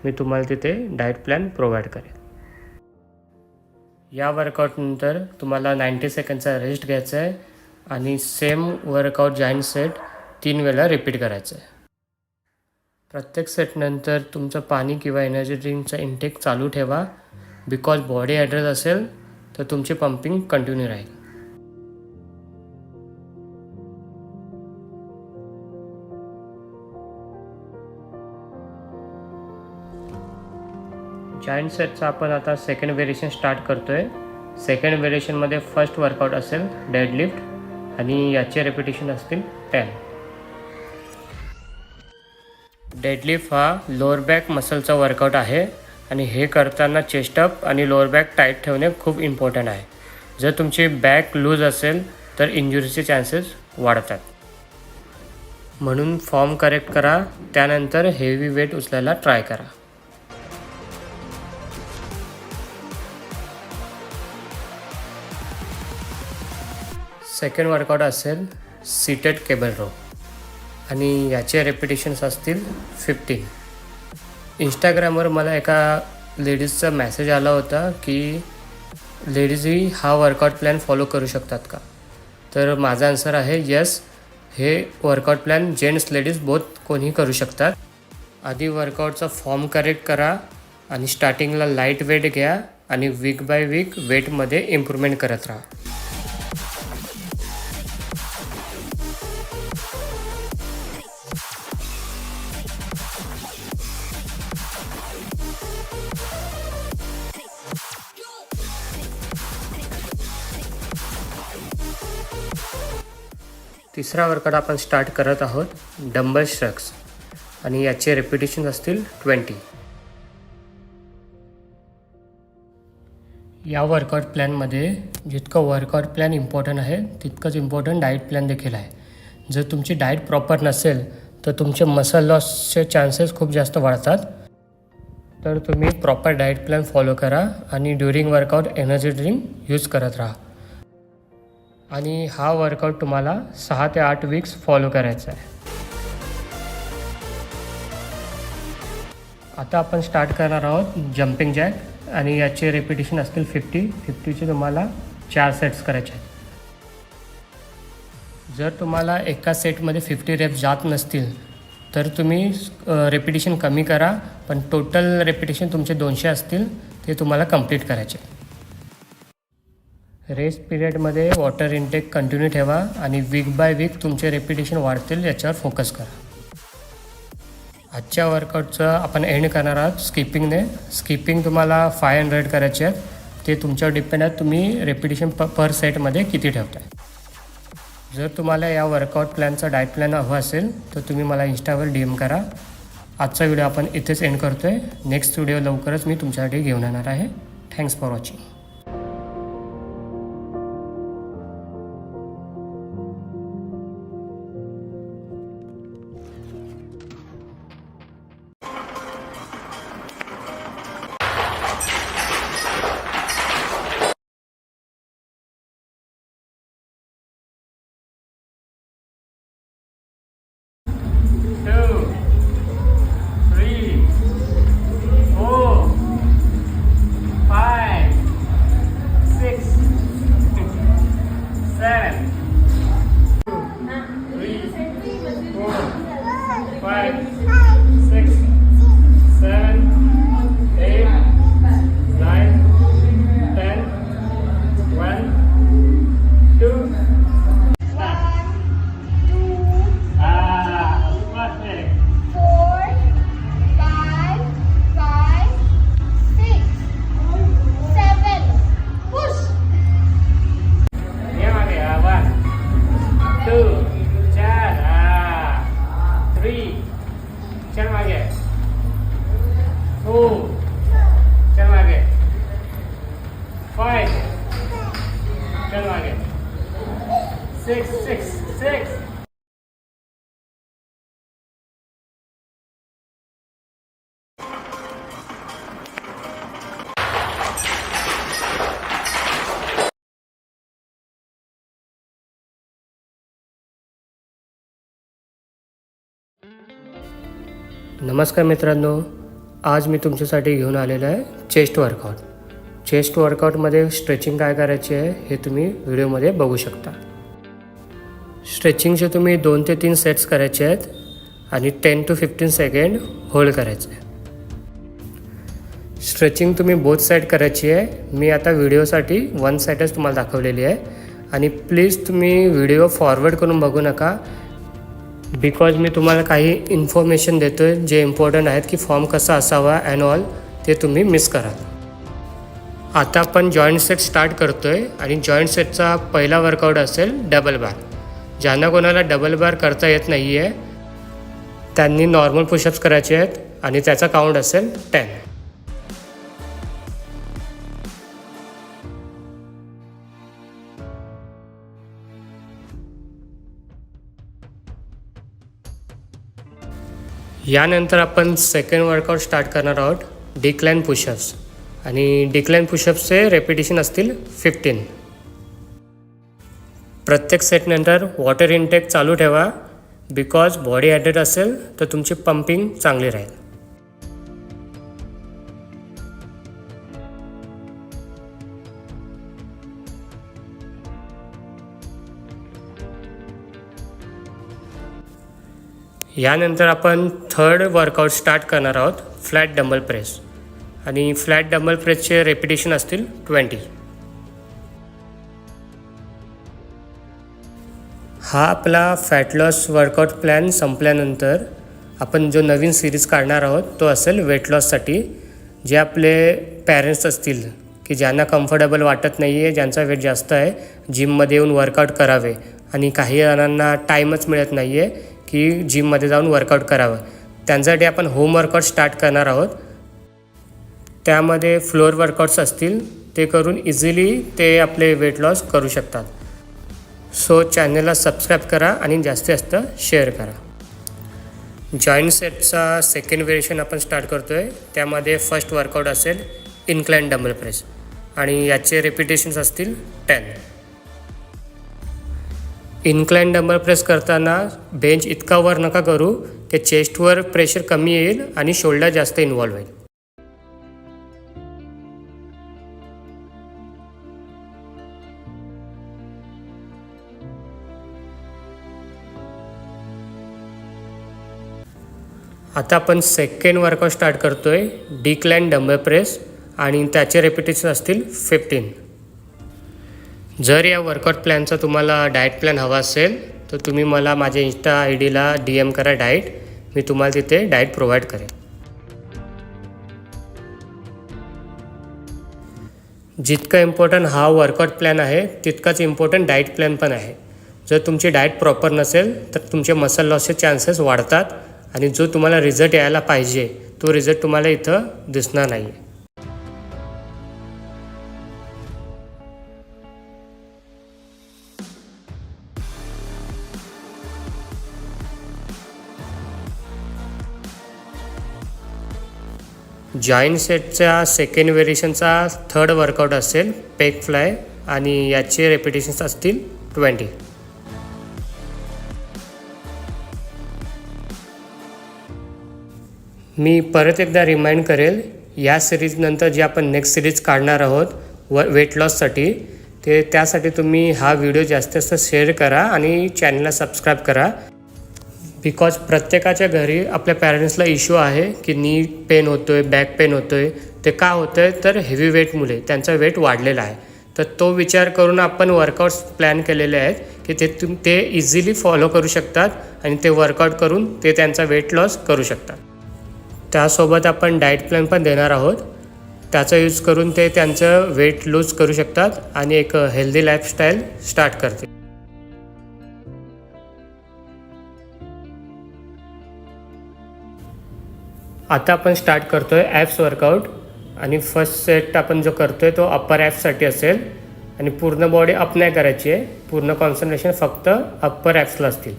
मी तुम्हाला तिथे डाएट प्लॅन प्रोव्हाइड करेन. या वर्कआउटनंतर तुम्हाला 90 सेकंडचा रेस्ट घ्यायचा आहे आणि सेम वर्कआउट जॉईंट सेट 3 वेळा रिपीट करायचं आहे. प्रत्येक सेटनंतर तुमचं पाणी किंवा एनर्जी ड्रिंकचा इंटेक चालू ठेवा. बिकॉज बॉडी हायड्रेट असेल तर तुमची पंपिंग कंटिन्यू राहील. जॉईंट सेटचा आपण आता सेकंड व्हेरिएशन स्टार्ट करतो आहे. सेकंड व्हेरिएशनमध्ये फर्स्ट वर्कआउट असेल डेडलिफ्ट आणि याचे रेपिटेशन असतील 10. डेडलिफ्ट हा लोअर बॅक मसलचा वर्कआउट आहे आणि हे करताना चेस्टअप आणि लोअर बॅक टाईट ठेवणे खूप इम्पॉर्टंट आहे. जर तुमची बॅक लूज असेल तर इंजुरीचे चान्सेस वाढतात. म्हणून फॉर्म करेक्ट करा. त्यानंतर हेवी वेट उचलायला ट्राय करा. सेकंड वर्कआउट असेल सीटेड केबल रो आणि याचे रेपिटेशन्स असतील 15. इंस्टाग्रामवर मला एका लेडीजचा मेसेज आला होता की लेडीजही हा वर्कआउट प्लॅन फॉलो करू शकतात का. तर माझा आन्सर आहे येस. हे workout plan gents ladies both कोणी करू शकतात. आधी वर्कआउटचा फॉर्म करेक्ट करा आणि स्टार्टिंगला लाईट वेट घ्या आणि वीक बाय वीक वेटमध्ये इम्प्रूव्हमेंट करत राहा. तिसरा वर्कआउट आपण स्टार्ट करत आहोत डंबल स्ट्रक्स आणि याचे रेपिटेशन असतील 20. या वर्कआउट प्लॅनमध्ये जितकं वर्कआउट प्लॅन इम्पॉर्टंट आहे तितकंच इम्पॉर्टंट डाएट प्लॅन देखील आहे. जर तुमची डाएट प्रॉपर नसेल तर तुमचे मसल लॉसचे चान्सेस खूप जास्त वाढतात. तर तुम्ही प्रॉपर डाएट प्लॅन फॉलो करा आणि during workout energy drink use करत राहा. आणि हा वर्कआउट तुम्हाला 6 ते 8 वीक्स फॉलो करायचा आहे. आता आपण स्टार्ट करणार आहोत जम्पिंग जॅक आणि याचे रेपिटेशन असतील 50चे तुम्हाला 4 सेट्स करायचे आहेत. जर तुम्हाला एका सेटमध्ये 50 रेप्स जात नसतील तर तुम्ही रेपिटेशन कमी करा. पण टोटल रेपिटेशन तुमचे 200 असतील ते तुम्हाला कंप्लीट करायचे. रेस्ट पिरियडमध्ये वॉटर इंटेक कंटिन्यू ठेवा आणि वीक बाय वीक तुमचे रेपिटेशन वाढतील याच्यावर फोकस करा. आजच्या वर्कआउटचं आपण एंड करणार आहोत स्किपिंगने. स्किपिंग तुम्हाला 500 करायचे आहेत. ते तुमच्यावर डिपेंड आहे तुम्ही रेपिटेशन पर सेटमध्ये किती ठेवताय. जर तुम्हाला या वर्कआउट प्लॅनचा डाएट प्लॅन हवा असेल तर तुम्ही मला इंस्टावर DM करा. आजचा व्हिडिओ आपण इथेच एंड करतो आहे. नेक्स्ट व्हिडिओ लवकरच मी तुमच्यासाठी घेऊन येणार आहे. Thanks for watching. चल मागे हो चल मागे 5 चल मागे 6 नमस्कार मित्रांनो, आज मी तुमच्यासाठी घेऊन आलेलो आहे चेस्ट वर्कआउट. चेस्ट वर्कआउटमध्ये स्ट्रेचिंग काय करायची आहे हे तुम्ही व्हिडिओमध्ये बघू शकता. स्ट्रेचिंगचे तुम्ही 2 ते 3 सेट्स करायचे आहेत आणि 10 to 15 सेकंड होल्ड करायचे आहे. स्ट्रेचिंग तुम्ही बोथ साईड करायची आहे. मी आता व्हिडिओसाठी 1 साईडच तुम्हाला दाखवलेली आहे आणि प्लीज तुम्ही व्हिडिओ फॉरवर्ड करून बघू नका, बिकॉज मी तुम्हाला काही इन्फॉर्मेशन देतो आहे जे इम्पॉर्टंट आहेत की फॉर्म कसा असावा अँड ऑल, ते तुम्ही मिस कराल. आता आपण जॉईंट सेट स्टार्ट करतो आहे आणि जॉईंट सेटचा पहिला वर्कआउट असेल डबल बार. ज्यांना कोणाला डबल बार करता येत नाही आहे त्यांनी नॉर्मल पुशअप्स करायचे आहेत आणि त्याचा काउंट असेल 10. यानंतर आपण सेकंड वर्कआउट स्टार्ट करणार आहोत, डिक्लाइन पुशअप्स. आणि डिक्लाइन पुशअप्सचे रेपिटेशन असतील 15. प्रत्येक सेटनंतर वॉटर इनटेक चालू ठेवा, बिकॉज बॉडी हायड्रेट असेल तर तुमची पंपिंग चांगली राहील. यानंतर आपण थर्ड वर्कआउट स्टार्ट करणार आहोत, फ्लॅट डंबल प्रेस. आणि फ्लॅट डंबल प्रेसचे रेपिटेशन असतील 20. हा आपला फॅट लॉस वर्कआउट प्लॅन संपल्यानंतर आपण जो नवीन सिरीज काढणार आहोत तो असेल वेट लॉससाठी. जे आपले पॅरेंट्स असतील की ज्यांना कम्फर्टेबल वाटत नाही आहे, ज्यांचा वेट जास्त आहे, जिममध्ये येऊन वर्कआउट करावे आणि काही जणांना टाईमच मिळत नाही आहे की जिममध्ये जाऊन वर्कआउट करावं, त्यांच्यासाठी आपण होम वर्कआउट स्टार्ट करणार आहोत. त्यामध्ये फ्लोअर वर्कआउट्स असतील, ते करून इझिली ते आपले वेट लॉस करू शकतात. सो चॅनलला सबस्क्राईब करा आणि जास्तीत जास्त शेअर करा. जॉईंट सेटचा सेकंड व्हेरिएशन आपण स्टार्ट करतो आहे. त्यामध्ये फर्स्ट वर्कआउट असेल इन्क्लाइन डंबल प्रेस आणि याचे रेपिटेशन्स असतील 10. इन्क्लाइन डंबल प्रेस करताना बेंच इतका वर नका करू की चेस्टवर प्रेशर कमी येईल आणि शोल्डर जास्त इन्व्हॉल्व होईल. आता आपण सेकंड वर्कआउट स्टार्ट करतो आहे, डिक्लाइन डंबल प्रेस आणि त्याचे रेपिटेशन असतील 15. जर या वर्कआउट प्लॅनचा तुम्हाला डाएट प्लॅन हवा असेल तर तुम्ही मला माझ्या इंस्टा ID ला DM करा डाएट, मी तुम्हाला तिथे डाएट प्रोव्हाइड करेन. जितका इम्पॉर्टंट हा वर्कआउट प्लॅन आहे तितकाच इम्पॉर्टंट डाएट प्लॅन पण आहे. जर तुमची डाएट प्रॉपर नसेल तर तुमचे मसल लॉसचे चान्सेस वाढतात आणि जो तुम्हाला रिझल्ट यायला पाहिजे तो रिझल्ट तुम्हाला इथं दिसणार नाही. जॉईंट सेटच्या सेकंड व्हेरिएशनचा थर्ड वर्कआउट असेल पेग फ्लाय आणि याचे रेपिटेशन्स असतील 20. मी परत एकदा रिमाइंड करेल, या सिरीजनंतर जे आपण नेक्स्ट सिरीज काढणार आहोत वेट लॉससाठी, ते त्यासाठी तुम्ही हा व्हिडिओ जास्तीत जास्त शेअर करा आणि चॅनलला सबस्क्राईब करा. बिकॉज प्रत्येकाच्या घरी आपल्या पॅरेंट्सला इश्यू आहे की नी पेन होतो आहे, बॅक पेन होतो आहे. ते का होतं आहे तर हेवी वेटमुळे त्यांचा वेट वाढलेला आहे. तर तो विचार करून आपण वर्कआउट्स प्लॅन केलेले आहेत की ते इझिली फॉलो करू शकतात आणि ते वर्कआउट करून ते त्यांचा वेट लॉस करू शकतात. त्यासोबत आपण डाएट प्लॅन पण देणार आहोत, त्याचा यूज करून ते त्यांचं वेट लूज करू शकतात आणि एक हेल्दी लाईफस्टाईल स्टार्ट करते. आता आपण स्टार्ट करतो आहे ॲप्स वर्कआउट आणि फर्स्ट सेट आपण जो करतो आहे तो अप्पर ॲप्ससाठी असेल आणि पूर्ण बॉडी अप नाही करायची आहे, पूर्ण कॉन्सन्ट्रेशन फक्त अप्पर ॲप्सला असतील.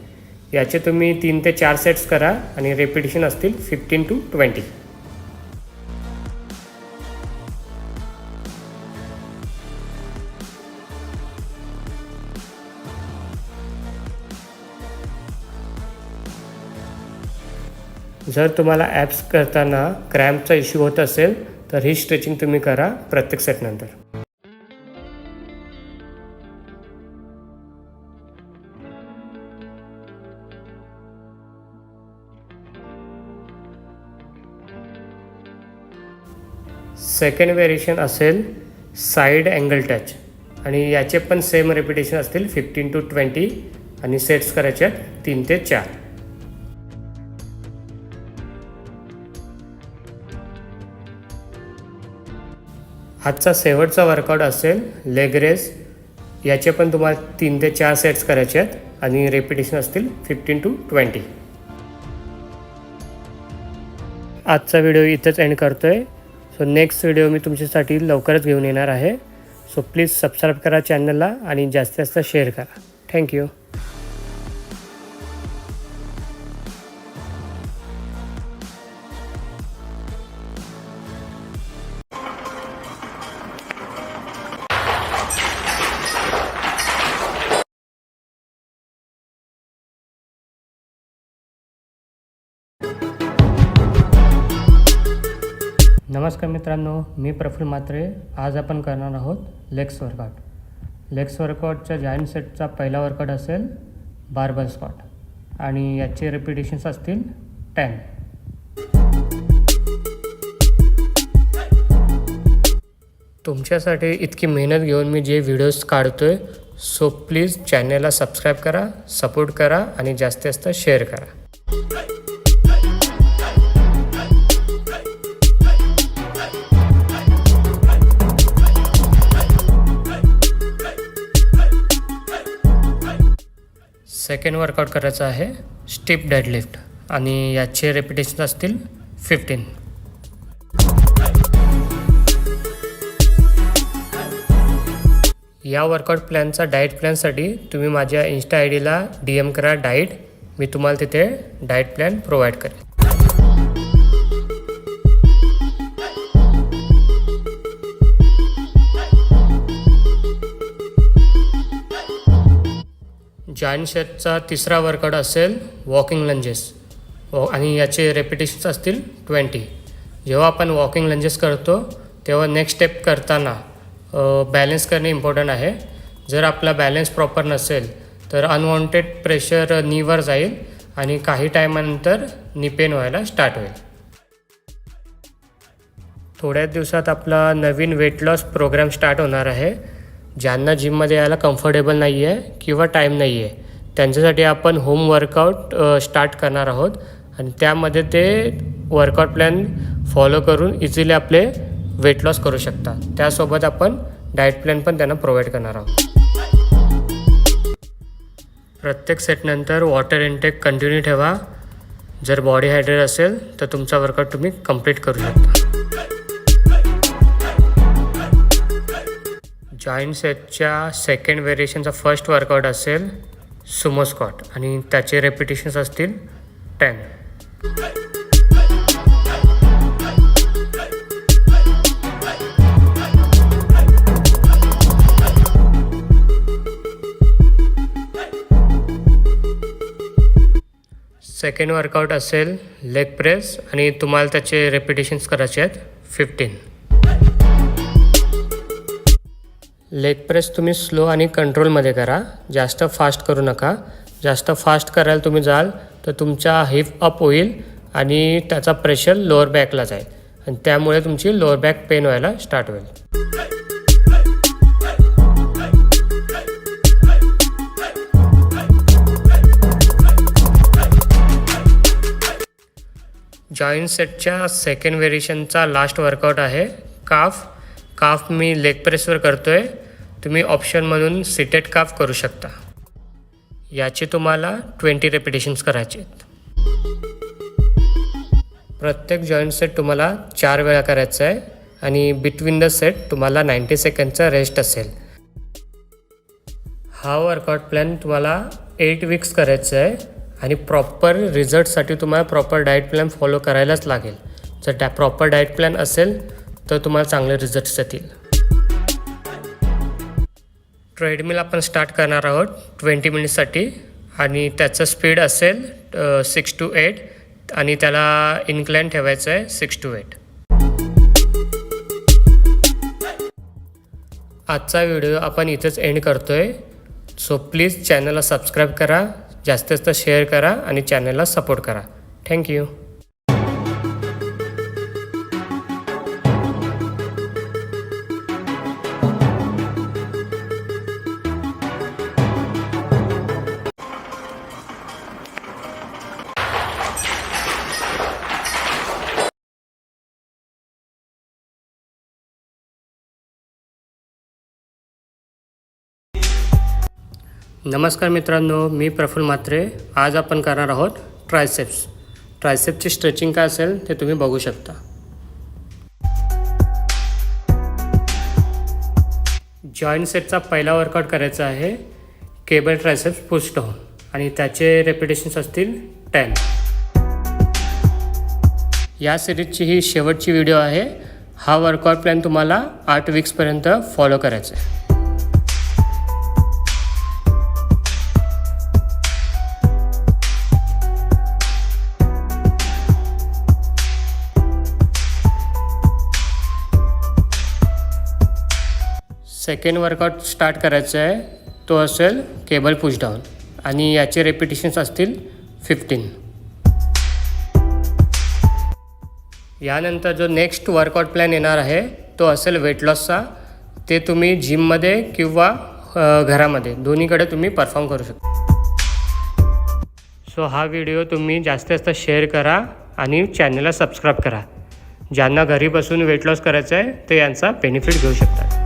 याचे तुम्ही 3 ते 4 सेट्स करा आणि रेपिटेशन असतील 15 to 20. जर तुम्हाला ॲप्स करताना क्रॅम्पचा इश्यू होत असेल तर ही स्ट्रेचिंग तुम्ही करा प्रत्येक सेटनंतर. सेकंड व्हेरिएशन असेल साईड अँगल टच आणि याचे पण सेम रेपिटेशन असतील 15 to 20 आणि सेट्स करायचे आहेत 3 ते 4. आजचा शेवटचा वर्कआउट असेल लेग रेस. याचे पण तुम्हाला 3 ते 4 सेट्स करायचे आहेत आणि रेपिटेशन असतील 15 to 20. आजचा व्हिडिओ इथंच एंड करतो आहे. सो नेक्स्ट व्हिडिओ मी तुमच्यासाठी लवकरच घेऊन येणार आहे. सो प्लीज सबस्क्राईब करा चॅनलला आणि जास्तीत जास्त शेअर करा. थँक्यू. नमस्कार मित्रांनो, मी प्रफुल्ल म्हात्रे. आज आपण करणार आहोत लेग्स वर्कआउट. लेग्स वर्कआउटच्या जॉईंट सेटचा पहिला वर्कआउट असेल बारबल स्क्वॉट आणि याचे रिपिटेशन्स असतील 10. तुमच्यासाठी इतकी मेहनत घेऊन मी जे व्हिडिओज काढतो आहे सो प्लीज चॅनलला सबस्क्राईब करा, सपोर्ट करा आणि जास्तीत जास्त शेअर करा. सेकंड वर्कआउट करायचं आहे स्टिप डेडलिफ्ट आणि याचे रेपिटेशन असतील 15. या वर्कआउट प्लॅनचा डाएट प्लॅनसाठी तुम्ही माझ्या इन्स्टा आय डीला DM करा डाएट. मी तुम्हाला तिथे डाएट प्लॅन प्रोव्हाइड करेन. जॉईंट सेटचा तिसरा वर्कआउट असेल वॉकिंग लंजेस आणि याचे रेपिटेशन्स असतील 20. जेव्हा आपण वॉकिंग लंजेस करतो तेव्हा नेक्स्ट स्टेप करताना बॅलन्स करणे इम्पॉर्टंट आहे. जर आपला बॅलन्स प्रॉपर नसेल तर अनवॉन्टेड प्रेशर नीवर जाईल आणि काही टायमानंतर नी पेन व्हायला स्टार्ट होईल. थोड्याच दिवसात आपला नवीन वेट लॉस प्रोग्राम स्टार्ट होणार आहे. ज्यांना जिममध्ये यायला कम्फर्टेबल नाही आहे किंवा टाईम नाही आहे त्यांच्यासाठी आपण होम वर्कआउट स्टार्ट करणार आहोत आणि त्यामध्ये ते वर्कआउट प्लॅन फॉलो करून इझिली आपले वेट लॉस करू शकता. त्यासोबत आपण डाएट प्लॅन पण त्यांना प्रोव्हाइड करणार आहोत. प्रत्येक सेटनंतर वॉटर इनटेक कंटिन्यू ठेवा. जर बॉडी हायड्रेट असेल तर तुमचा वर्कआउट तुम्ही कंप्लीट करू शकता. जॉईंट सेटच्या सेकंड व्हेरिएशनचा फर्स्ट वर्कआउट असेल सुमो स्क्वॉट आणि त्याचे रेपिटेशन्स असतील 10. सेकंड वर्कआउट असेल लेग प्रेस आणि तुम्हाला त्याचे रेपिटेशन्स करायचे आहेत 15. लेग प्रेस तुम्ही स्लो आणि कंट्रोलमध्ये करा, जास्त फास्ट करू नका. जास्त फास्ट करायला तुम्ही जाल तर तुमचा हिप अप होईल आणि त्याचा प्रेशर लोअर बॅकला जाईल आणि त्यामुळे तुमची लोअर बॅक पेन व्हायला स्टार्ट होईल. जॉईंट सेटच्या सेकंड व्हेरिएशनचा लास्ट वर्कआउट आहे काफ मी लेग प्रेसवर करतो आहे. तुम्ही ऑप्शन म्हणून सिटेड काफ करू शकता. याचे तुम्हाला 20 रेपिटेशन्स करायचे आहेत. प्रत्येक जॉईंट सेट तुम्हाला 4 वेळा करायचा आहे आणि बिटवीन द सेट तुम्हाला 90 सेकंडचा रेस्ट असेल. हा वर्कआउट प्लॅन तुम्हाला 8 वीक्स करायचा आहे आणि प्रॉपर रिझल्टसाठी तुम्हाला प्रॉपर डाएट प्लॅन फॉलो करायलाच लागेल. जर प्रॉपर डाएट प्लॅन असेल तर तुम्हाला चांगले रिझल्ट्स येतील. ट्रेडमिल आपण स्टार्ट करणार आहोत 20 मिनिट्ससाठी आणि त्याचं स्पीड असेल 6 to 8 आणि त्याला इन्क्लाइन ठेवायचं आहे 6 to 8. आजचा व्हिडिओ आपण इथेच एंड करतो आहे. सो प्लीज चॅनलला सबस्क्राईब करा, जास्तीत जास्त शेअर करा आणि चॅनलला सपोर्ट करा. थँक्यू. नमस्कार मित्रांनो, मी प्रफुल्ल म्हात्रे. आज आपण करणार आहोत ट्रायसेप्स. ट्रायसेप्सची स्ट्रेचिंग काय असेल ते तुम्ही बघू शकता. जॉईंट सेटचा पहिला वर्कआउट करायचा आहे केबल ट्रायसेप्स पुश डाऊन आणि त्याचे रेपिटेशन्स असतील 10. या सिरीजची ही शेवटची व्हिडिओ आहे. हा वर्कआउट प्लॅन तुम्हाला 8 वीक्सपर्यंत फॉलो करायचा आहे. सेकंड वर्कआउट स्टार्ट करायचा आहे, तो असेल केबल पुश डाऊन आणि याचे रेपिटेशन्स असतील 15. यानंतर जो नेक्स्ट वर्कआउट प्लॅन येणार आहे तो असेल वेट लॉसचा. ते तुम्ही जिममध्ये किंवा घरामध्ये दोन्हीकडे तुम्ही परफॉर्म करू शकता. सो हा व्हिडिओ तुम्ही जास्तीत जास्त शेअर करा आणि चॅनलला सबस्क्राईब करा. ज्यांना घरी बसून वेट लॉस करायचं आहे ते यांचा बेनिफिट घेऊ शकतात.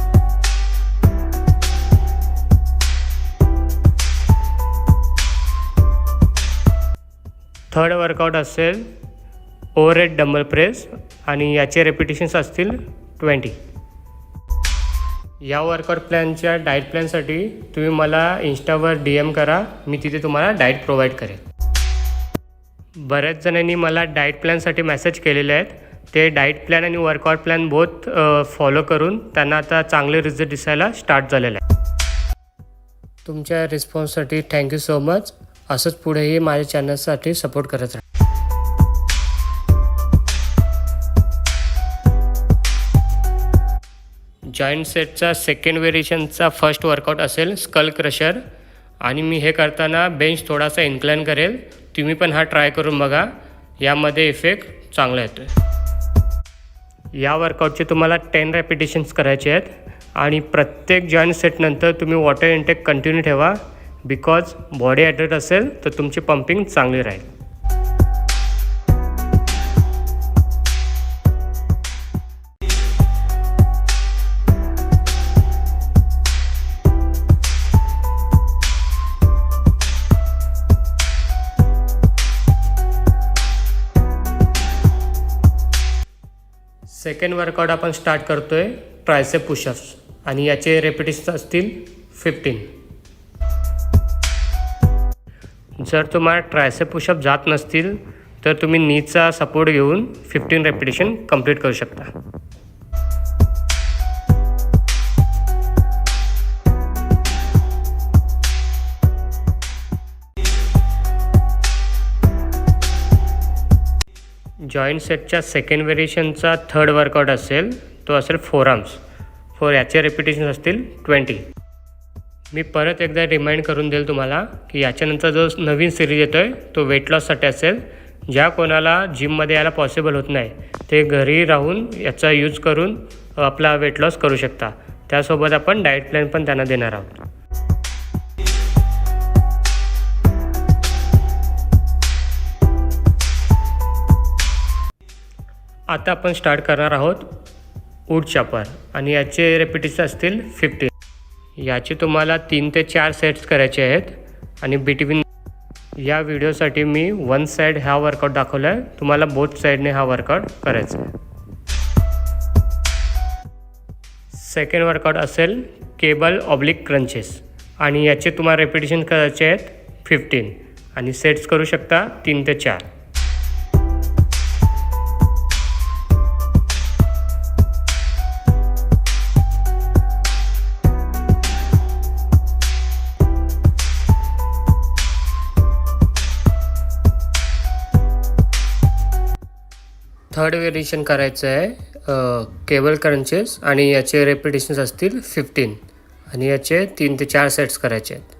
थर्ड वर्कआउट असेल ओव्हरहेड डंबल प्रेस आणि याचे रेपिटेशन्स असतील 20. या वर्कआउट प्लॅनच्या डाएट प्लॅनसाठी तुम्ही मला इंस्टावर DM करा, मी तिथे तुम्हाला डाएट प्रोव्हाइड करेन. बऱ्याच जणांनी मला डाएट प्लॅनसाठी मेसेज केलेले आहेत. ते डाएट प्लॅन आणि वर्कआउट प्लॅन बोथ फॉलो करून त्यांना आता चांगले रिझल्ट दिसायला स्टार्ट झालेले आहे. तुमच्या रिस्पॉन्ससाठी थँक्यू सो मच. असंच पुढेही माझ्या चॅनलसाठी सपोर्ट करत राहा. जॉईंट सेटचा सेकंड व्हेरिएशनचा फर्स्ट वर्कआउट असेल स्कल क्रशर आणि मी हे करताना बेंच थोडासा इन्क्लाइन करेल. तुम्ही पण हा ट्राय करून बघा, यामध्ये इफेक्ट चांगला येतो आहे. या वर्कआउटचे तुम्हाला 10 रेपिटेशन्स करायचे आहेत आणि प्रत्येक जॉईंट सेटनंतर तुम्ही वॉटर इंटेक कंटिन्यू ठेवा. बिकॉज बॉडी हायड्रेट असेल तर तुमची पंपिंग चांगली राहील. सेकंड वर्कआउट आपण स्टार्ट करतोय ट्रायसेप पुशअप्स आणि याचे रेपिटेशन्स असतील 15. जर तुम्हाला ट्रायसेप पुशअप जात नसतील तर तुम्ही नीचा सपोर्ट घेऊन 15 रेपिटेशन कंप्लीट करू शकता. जॉईंट सेटच्या सेकंड व्हेरिएशनचा थर्ड वर्कआउट असेल, तो असेल फोरआर्म्स. याचे रेपिटेशन असतील 20. मी परत एकदा रिमाइंड करून देईल तुम्हाला की याच्यानंतर जो नवीन सिरीज येतो आहे तो वेट लॉससाठी असेल. ज्या कोणाला जिममध्ये यायला पॉसिबल होत नाही ते घरी राहून याचा यूज करून आपला वेट लॉस करू शकता. त्यासोबत आपण डाएट प्लॅन पण त्यांना देणार आहोत. आता आपण स्टार्ट करणार आहोत वूड चॉपर आणि याचे रेपिटेशन असतील 15. याचे तुम्हाला 3 ते 4 सेट्स करायचे आहेत आणि बिटवीन या व्हिडिओसाठी मी वन साईड हा वर्कआउट दाखवला आहे, तुम्हाला बोथ साईडने हा वर्कआउट करायचा आहे. सेकंड वर्कआउट असेल केबल ऑब्लिक क्रंचेस आणि याचे तुम्हाला रेपिटेशन करायचे आहेत 15 आणि सेट्स करू शकता 3 ते 4. थर्ड व्हेरिएशन करायचं आहे केबल क्रंचेस आणि याचे रेपिटेशन्स असतील 15 आणि याचे 3 ते 4 सेट्स करायचे आहेत.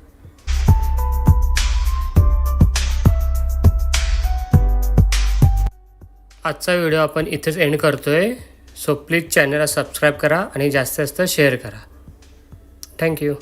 आजचा व्हिडिओ आपण इथेच एंड करतोय. सो प्लीज चॅनलला सबस्क्राईब करा आणि जास्तीत जास्त शेअर करा. थँक्यू.